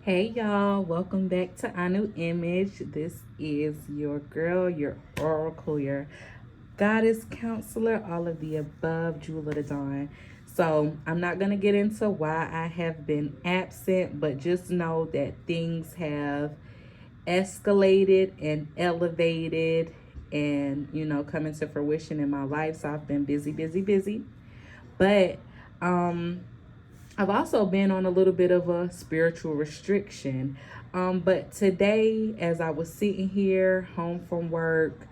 Hey y'all, welcome back to Anu Image. This is your girl, your oracle, your goddess counselor, all of the above, Jewel of the Dawn. So I'm not gonna get into why I have been absent, but just know that things have escalated and elevated and coming to fruition in my life. So I've been busy, busy, busy. But um I've also been on a little bit of a spiritual restriction. But today, as I was sitting here home from work,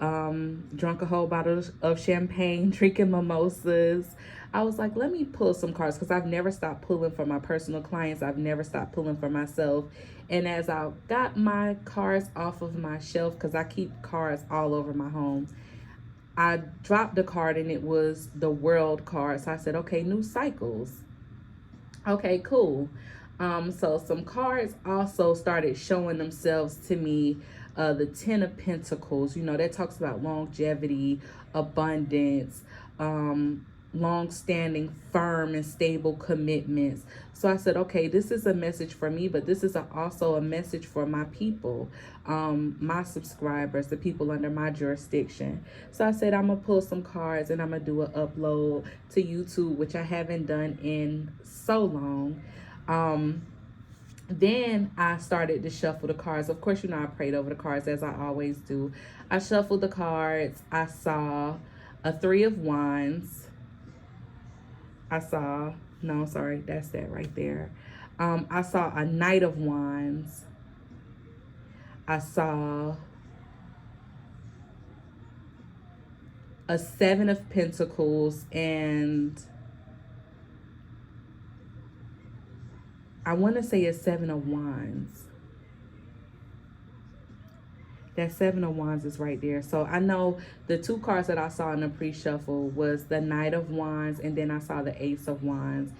drunk a whole bottle of champagne, drinking mimosas, I was like, let me pull some cards because I've never stopped pulling for my personal clients. I've never stopped pulling for myself. And as I got my cards off of my shelf, because I keep cards all over my home, I dropped the card and it was the world card. So I said, okay, new cycles. Okay, cool. So some cards also started showing themselves to me. The Ten of Pentacles, that talks about longevity, abundance, long-standing, firm and stable commitments. So I said, okay, this is a message for me, but this is also a message for my people, my subscribers, the people under my jurisdiction. So I said, I'm gonna pull some cards and I'm gonna do an upload to YouTube, which I haven't done in so long. Then I started to shuffle the cards. Of course, I prayed over the cards as I always do. I shuffled the cards. I saw a Three of Wands. I saw, no, sorry, that's that right there. I saw a Knight of Wands. I saw a Seven of Pentacles, and I want to say a Seven of Wands. That Seven of Wands is right there. So I know the two cards that I saw in the pre-shuffle was the Knight of Wands, and then I saw the Ace of Wands.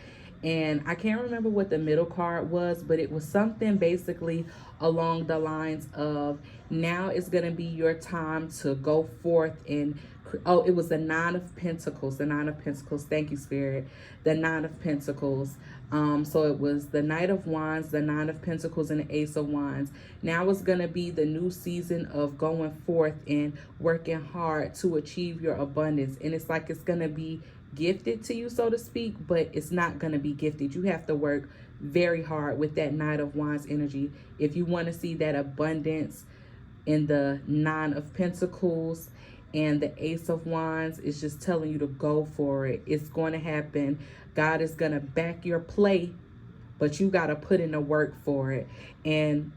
And I can't remember what the middle card was, but it was something basically along the lines of, now it's going to be your time to go forth and, oh, it was the Nine of Pentacles. The Nine of Pentacles. Thank you, Spirit. The Nine of Pentacles. So it was the Knight of Wands, the Nine of Pentacles, and the Ace of Wands. Now it's going to be the new season of going forth and working hard to achieve your abundance. And it's like it's going to be gifted to you, so to speak, but it's not going to be gifted. You have to work very hard with that Knight of Wands energy if you want to see that abundance. In the Nine of Pentacles and the Ace of Wands is just telling you to go for it. It's going to happen. God is going to back your play, but you got to put in the work for it. And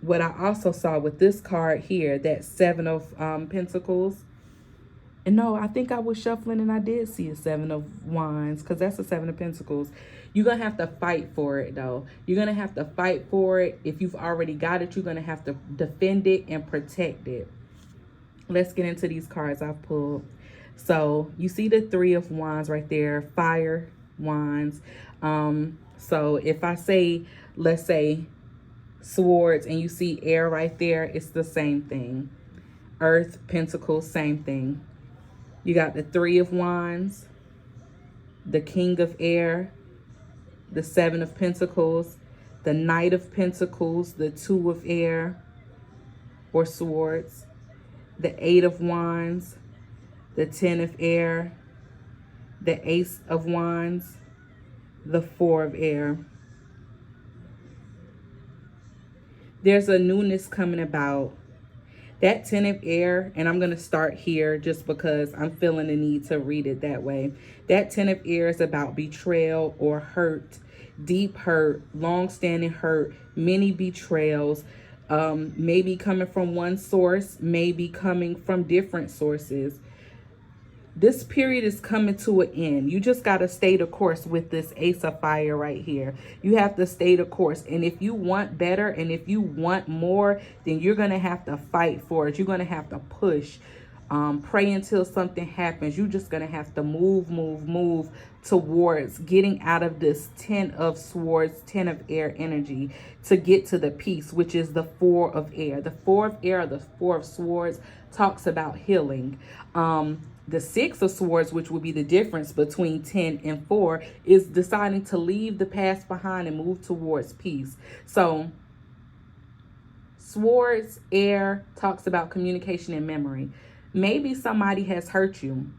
what I also saw with this card here, that Seven of Pentacles, and no, I think I was shuffling and I did see a Seven of Wands, because that's a Seven of Pentacles. You're going to have to fight for it, though. You're going to have to fight for it. If you've already got it, you're going to have to defend it and protect it. Let's get into these cards I've pulled. So you see the Three of Wands right there, Fire Wands. So if I say, let's say, Swords, and you see air right there, it's the same thing. Earth, Pentacles, same thing. You got the Three of Wands, the King of Air, the Seven of Pentacles, the Knight of Pentacles, the Two of Air or Swords, the Eight of Wands, the Ten of Air, the Ace of Wands, the Four of Air. There's a newness coming about. That Ten of Air, and I'm going to start here just because I'm feeling the need to read it that way. That Ten of Air is about betrayal or hurt, deep hurt, long-standing hurt, many betrayals, maybe coming from one source, maybe coming from different sources. This period is coming to an end. You just got to stay the course with this Ace of Fire right here. You have to stay the course. And if you want better and if you want more, then you're going to have to fight for it. You're going to have to push. Pray until something happens. You're just going to have to move towards getting out of this Ten of Swords, Ten of Air energy to get to the peace, which is the Four of Air. The Four of Air, the Four of Swords, talks about healing. The Six of Swords, which would be the difference between 10 and 4, is deciding to leave the past behind and move towards peace. So Swords, air, talks about communication and memory. Maybe somebody has hurt you,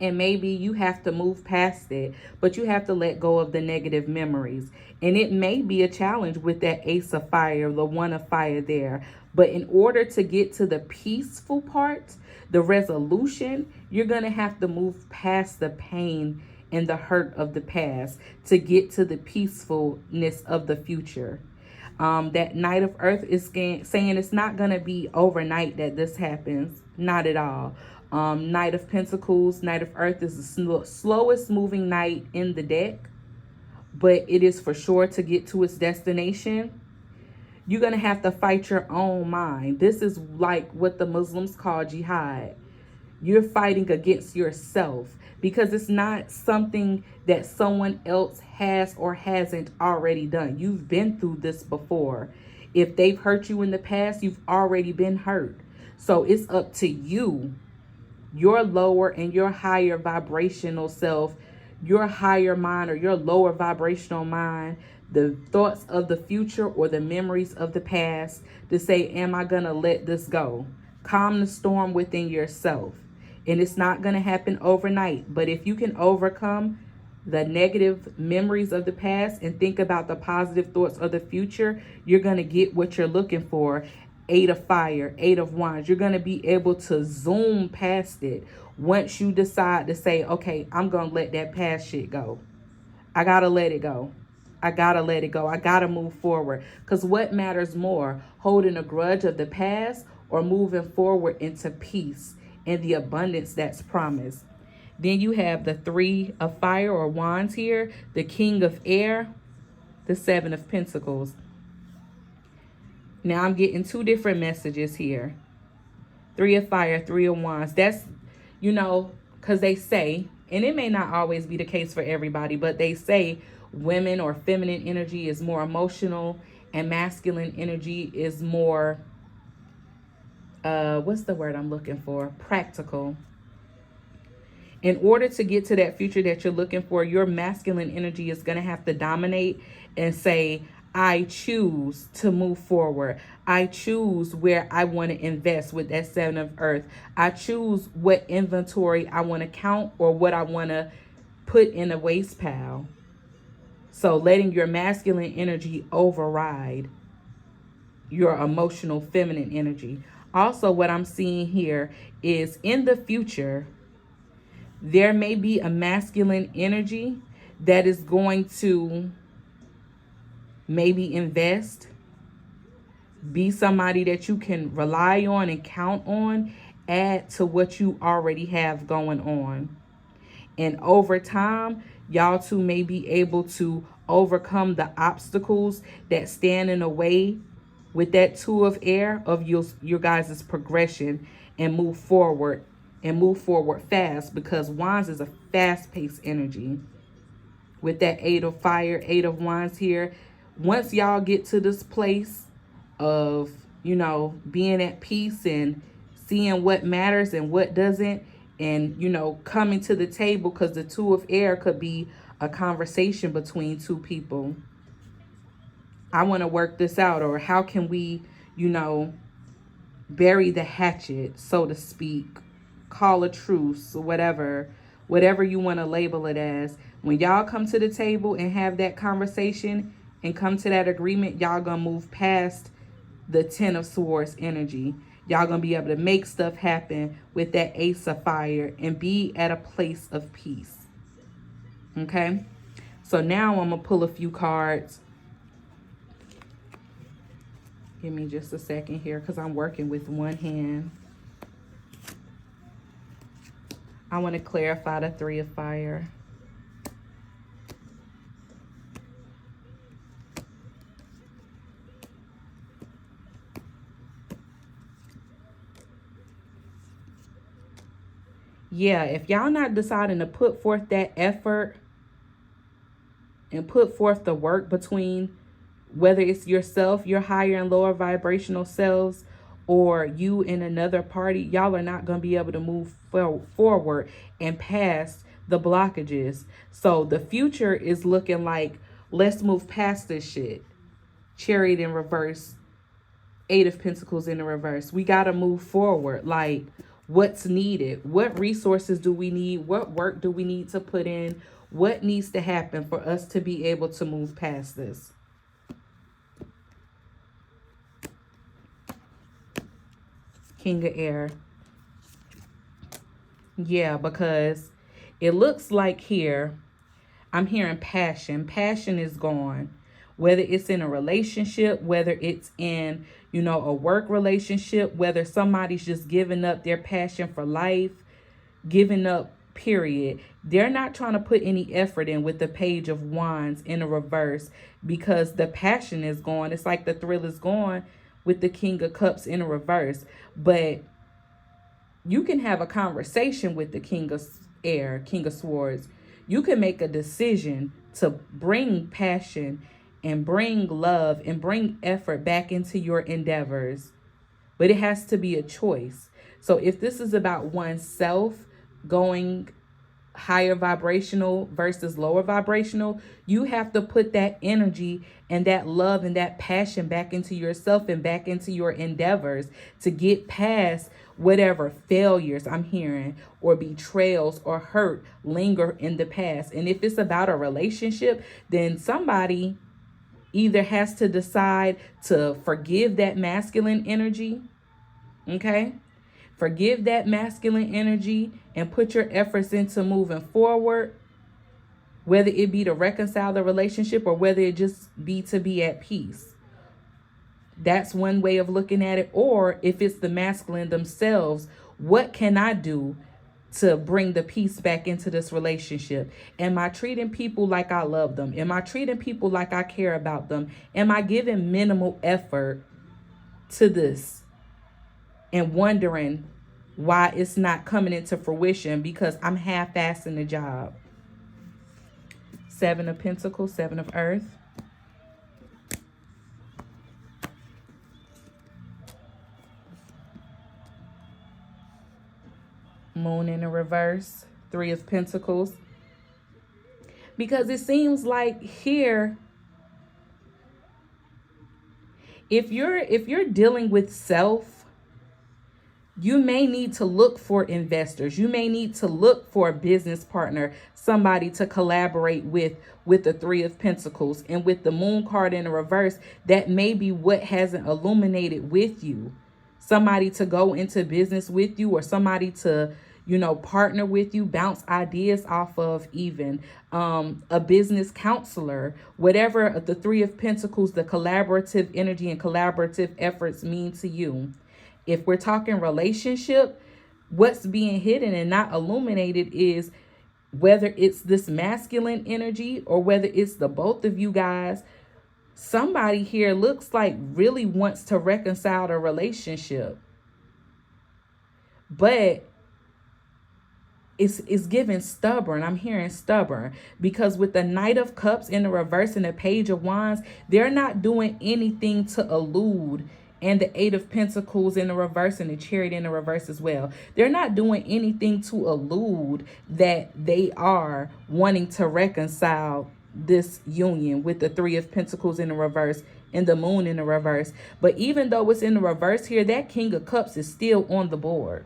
and maybe you have to move past it, but you have to let go of the negative memories. And it may be a challenge with that Ace of Fire, the One of Fire there. But in order to get to the peaceful part, the resolution, you're going to have to move past the pain and the hurt of the past to get to the peacefulness of the future. That Knight of Earth is saying it's not going to be overnight that this happens. Not at all. Knight of Pentacles, Knight of Earth is the slowest moving knight in the deck, but it is for sure to get to its destination. You're going to have to fight your own mind. This is like what the Muslims call jihad. You're fighting against yourself because it's not something that someone else has or hasn't already done. You've been through this before. If they've hurt you in the past, you've already been hurt. So it's up to you, your lower and your higher vibrational self, your higher mind or your lower vibrational mind, the thoughts of the future or the memories of the past, to say, am I going to let this go? Calm the storm within yourself. And it's not going to happen overnight. But if you can overcome the negative memories of the past and think about the positive thoughts of the future, you're going to get what you're looking for. Eight of Fire, Eight of Wands. You're going to be able to zoom past it once you decide to say, okay, I'm going to let that past shit go. I got to let it go. I got to let it go. I got to move forward. Because what matters more, holding a grudge of the past or moving forward into peace and the abundance that's promised? Then you have the Three of Fire or Wands here, the King of Air, the Seven of Pentacles. Now I'm getting two different messages here. Three of Fire, Three of Wands. That's, you know, because they say, and it may not always be the case for everybody, but they say women or feminine energy is more emotional and masculine energy is more, what's the word I'm looking for? Practical. In order to get to that future that you're looking for, your masculine energy is going to have to dominate and say, I choose to move forward. I choose where I want to invest with that Seven of Earth. I choose what inventory I want to count or what I want to put in a waste pile. So letting your masculine energy override your emotional feminine energy. Also, what I'm seeing here is in the future, there may be a masculine energy that is going to maybe invest, be somebody that you can rely on and count on, add to what you already have going on. And over time, y'all two may be able to overcome the obstacles that stand in the way with that Two of Air of your guys' progression and move forward fast, because Wands is a fast-paced energy. With that Eight of Fire, Eight of Wands here, once y'all get to this place of, you know, being at peace and seeing what matters and what doesn't, and, you know, coming to the table, because the Two of Air could be a conversation between two people. I want to work this out, or how can we, you know, bury the hatchet, so to speak, call a truce, or whatever you want to label it as. When y'all come to the table and have that conversation and come to that agreement, y'all gonna move past the Ten of Swords energy. Y'all gonna be able to make stuff happen with that Ace of Fire and be at a place of peace. Okay? So now I'm gonna pull a few cards. Give me just a second here because I'm working with one hand. I want to clarify the Three of Fire. Yeah, if y'all not deciding to put forth that effort and put forth the work between, whether it's yourself, your higher and lower vibrational selves, or you and another party, y'all are not going to be able to move forward and past the blockages. So the future is looking like, let's move past this shit. Chariot in reverse, Eight of Pentacles in the reverse. We got to move forward. Like, what's needed? What resources do we need? What work do we need to put in? What needs to happen for us to be able to move past this? King of Air. Yeah, because it looks like here, I'm hearing passion. Passion is gone. Whether it's in a relationship, whether it's in, you know, a work relationship, whether somebody's just giving up their passion for life, giving up, period. They're not trying to put any effort in with the Page of Wands in a reverse because the passion is gone. It's like the thrill is gone with the King of Cups in a reverse. But you can have a conversation with the King of Air, King of Swords. You can make a decision to bring passion and bring love and bring effort back into your endeavors. But it has to be a choice. So if this is about oneself going higher vibrational versus lower vibrational, you have to put that energy and that love and that passion back into yourself and back into your endeavors to get past whatever failures I'm hearing or betrayals or hurt linger in the past. And if it's about a relationship, then somebody either has to decide to forgive that masculine energy, okay? Forgive that masculine energy and put your efforts into moving forward, whether it be to reconcile the relationship or whether it just be to be at peace. That's one way of looking at it. Or if it's the masculine themselves, what can I do to bring the peace back into this relationship? Am I treating people like I love them? Am I treating people like I care about them? Am I giving minimal effort to this? And wondering why it's not coming into fruition because I'm half-assing the job. Seven of Pentacles, Seven of Earth. Moon in the reverse, Three of Pentacles. Because it seems like here, if you're dealing with self, you may need to look for investors. You may need to look for a business partner, somebody to collaborate with the Three of Pentacles. And with the Moon card in the reverse, that may be what hasn't illuminated with you. Somebody to go into business with you, or somebody to, you know, partner with you, bounce ideas off of, even a business counselor, whatever the Three of Pentacles, the collaborative energy and collaborative efforts mean to you. If we're talking relationship, what's being hidden and not illuminated is whether it's this masculine energy or whether it's the both of you guys. Somebody here looks like really wants to reconcile the relationship, but it's giving stubborn. I'm hearing stubborn because with the Knight of Cups in the reverse and the Page of Wands, they're not doing anything to elude. And the Eight of Pentacles in the reverse and the Chariot in the reverse as well. They're not doing anything to elude that they are wanting to reconcile this union with the Three of Pentacles in the reverse and the Moon in the reverse. But even though it's in the reverse here, that King of Cups is still on the board.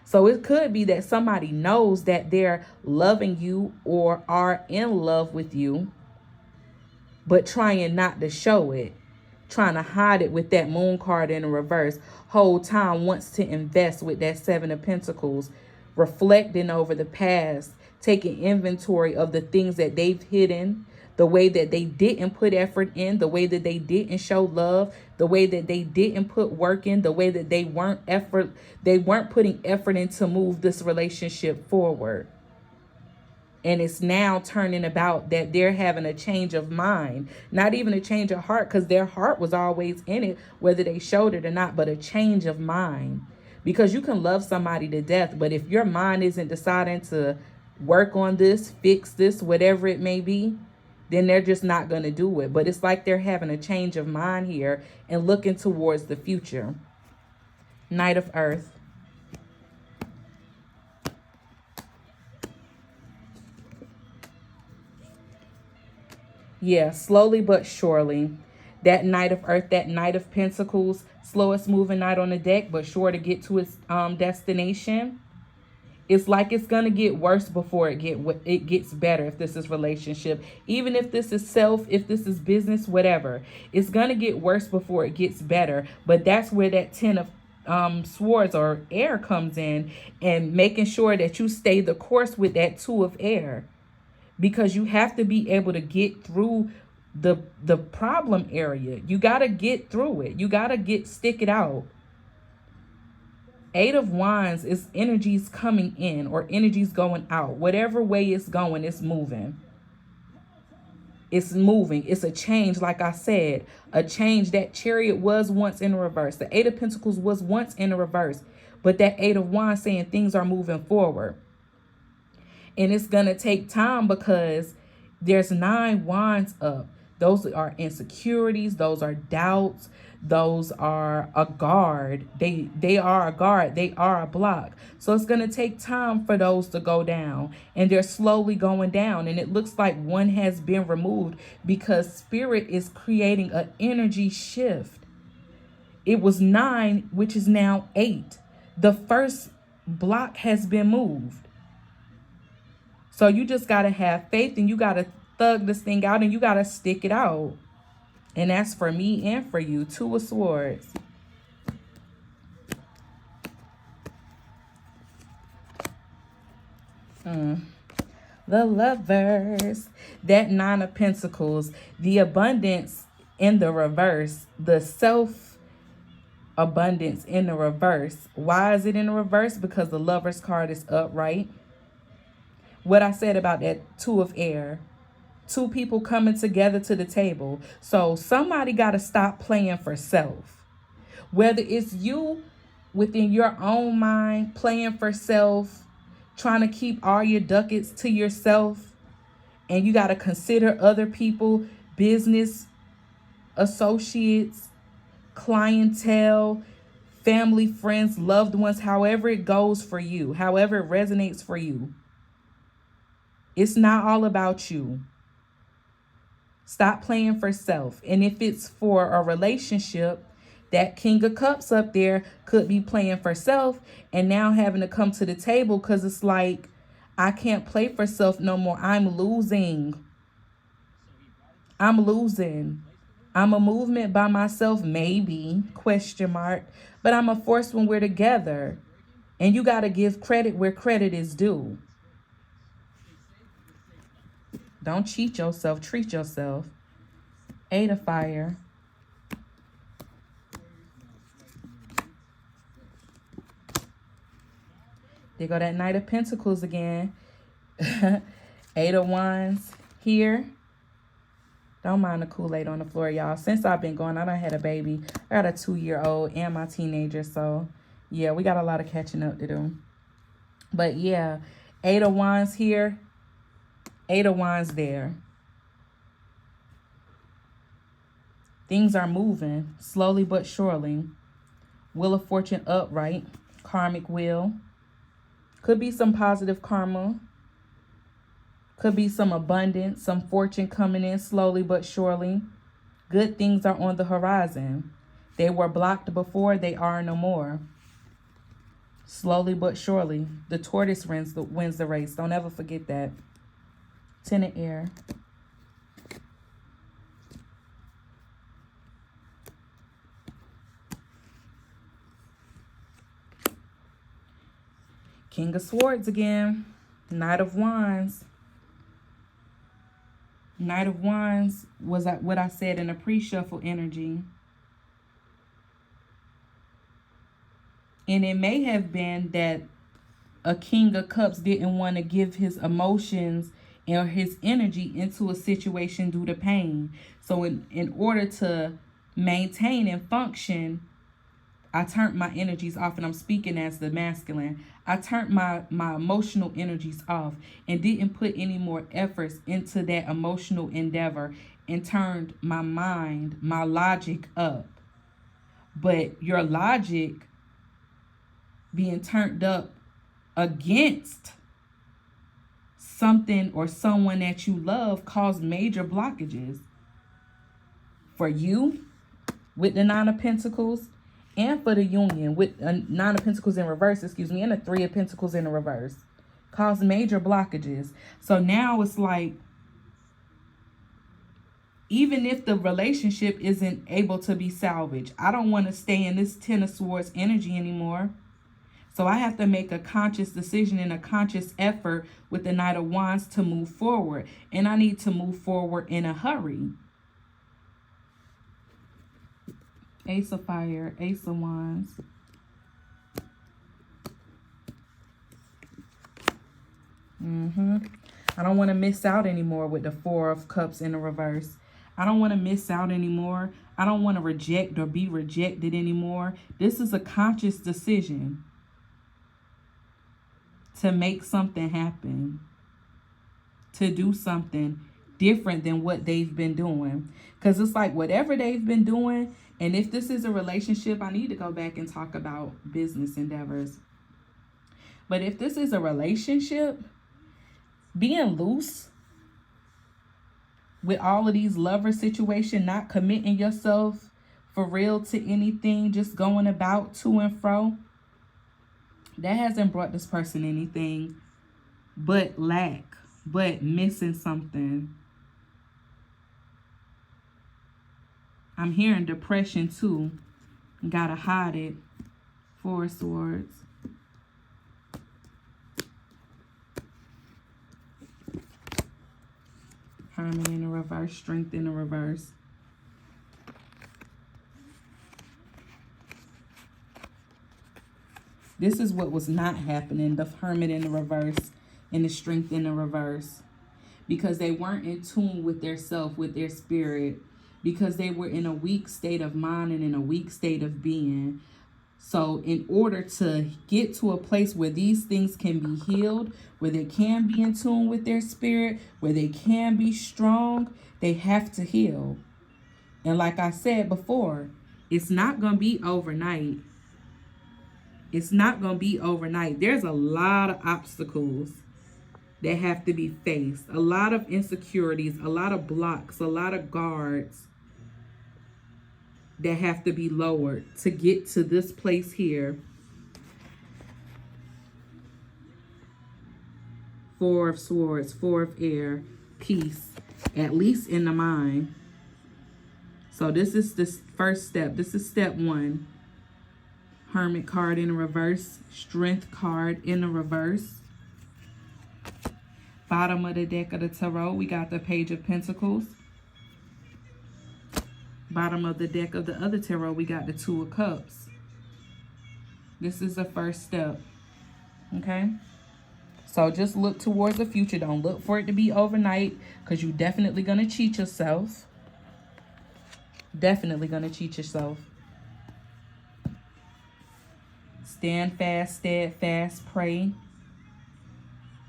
So it could be that somebody knows that they're loving you or are in love with you, but trying not to show it. Trying to hide it with that Moon card in the reverse. Whole time wants to invest with that Seven of Pentacles, reflecting over the past, taking inventory of the things that they've hidden, the way that they didn't put effort in, the way that they didn't show love, the way that they didn't put work in, the way that they weren't putting effort in to move this relationship forward. And it's now turning about that they're having a change of mind. Not even a change of heart, because their heart was always in it, whether they showed it or not, but a change of mind. Because you can love somebody to death, but if your mind isn't deciding to work on this, fix this, whatever it may be, then they're just not going to do it. But it's like they're having a change of mind here and looking towards the future. Knight of Earth. Yeah, slowly but surely. That Knight of Earth, that Knight of Pentacles, slowest moving knight on the deck, but sure to get to its destination. It's like it's gonna get worse before it gets better. If this is relationship, even if this is self, if this is business, whatever, it's gonna get worse before it gets better. But that's where that 10 of swords or air comes in, and making sure that you stay the course with that 2 of air, because you have to be able to get through the problem area. You got to get through it. You got to stick it out. 8 of Wands is energies coming in or energies going out. Whatever way it's going, it's moving. It's moving. It's a change, like I said. A change. That Chariot was once in reverse. The 8 of Pentacles was once in a reverse. But that 8 of Wands saying things are moving forward. And it's going to take time because there's 9 wands up. Those are insecurities. Those are doubts. Those are a guard. They are a guard. They are a block. So it's going to take time for those to go down. And they're slowly going down. And it looks like one has been removed because Spirit is creating an energy shift. It was 9, which is now 8. The first block has been moved. So you just got to have faith, and you got to thug this thing out, and you got to stick it out. And that's for me and for you. 2 of Swords. The Lovers. That 9 of Pentacles. The abundance in the reverse. The self-abundance in the reverse. Why is it in the reverse? Because the Lovers card is upright. What I said about that 2 of air. 2 people coming together to the table. So somebody got to stop playing for self. Whether it's you within your own mind playing for self, trying to keep all your ducats to yourself, and you got to consider other people, business associates, clientele, family, friends, loved ones, however it goes for you, however it resonates for you. It's not all about you. Stop playing for self. And if it's for a relationship, that King of Cups up there could be playing for self and now having to come to the table because it's like, I can't play for self no more. I'm losing. I'm losing. I'm a movement by myself, maybe, question mark. But I'm a force when we're together. And you got to give credit where credit is due. Don't cheat yourself. Treat yourself. 8 of Fire. There go that Knight of Pentacles again. 8 of Wands here. Don't mind the Kool-Aid on the floor, y'all. Since I've been going, I done had a baby. I got a 2-year-old and my teenager. So, yeah, we got a lot of catching up to do. But, yeah, 8 of Wands here. 8 of Wands there. Things are moving slowly but surely. Wheel of Fortune upright. Karmic wheel. Could be some positive karma. Could be some abundance, some fortune coming in slowly but surely. Good things are on the horizon. They were blocked before, they are no more. Slowly but surely. The tortoise wins the race. Don't ever forget that. 10 of air. King of Swords again. Knight of Wands. Knight of Wands was what I said in a pre-shuffle energy. And it may have been that a King of Cups didn't want to give his emotions or his energy into a situation due to pain. So in order to maintain and function, I turned my energies off, and I'm speaking as the masculine. I turned my emotional energies off and didn't put any more efforts into that emotional endeavor and turned my mind, my logic up. But your logic being turned up against something or someone that you love cause major blockages for you with the Nine of Pentacles, and for the union with Nine of Pentacles in reverse, and the Three of Pentacles in the reverse. Cause major blockages. So now it's like, even if the relationship isn't able to be salvaged, I don't want to stay in this Ten of Swords energy anymore. So I have to make a conscious decision and a conscious effort with the Knight of Wands to move forward. And I need to move forward in a hurry. Ace of Fire, Ace of Wands. I don't want to miss out anymore with the Four of Cups in the reverse. I don't want to miss out anymore. I don't want to reject or be rejected anymore. This is a conscious decision to make something happen, to do something different than what they've been doing. Because it's like whatever they've been doing, and if this is a relationship, I need to go back and talk about business endeavors. But if this is a relationship, being loose with all of these lover situation, not committing yourself for real to anything, just going about to and fro, that hasn't brought this person anything but lack, but missing something. I'm hearing depression too. Gotta hide it. Four of Swords. Hermit in the reverse. Strength in the reverse. This is what was not happening. The Hermit in the reverse and the Strength in the reverse. Because they weren't in tune with their self, with their spirit. Because they were in a weak state of mind and in a weak state of being. So in order to get to a place where these things can be healed, where they can be in tune with their spirit, where they can be strong, they have to heal. And like I said before, it's not going to be overnight. It's not going to be overnight. There's a lot of obstacles that have to be faced. A lot of insecurities, a lot of blocks, a lot of guards that have to be lowered to get to this place here. Four of Swords, Four of Air, peace, at least in the mind. So this is the first step. This is step one. Hermit card in the reverse, Strength card in the reverse. Bottom of the deck of the tarot, we got the Page of Pentacles. Bottom of the deck of the other tarot, we got the Two of Cups. This is the first step, okay? So just look towards the future. Don't look for it to be overnight, because you're definitely going to cheat yourself. Definitely going to cheat yourself. Stand fast, steadfast, pray.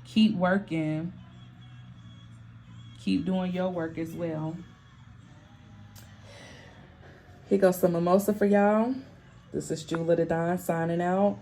Keep working. Keep doing your work as well. Here goes some mimosa for y'all. This is Jula the Don signing out.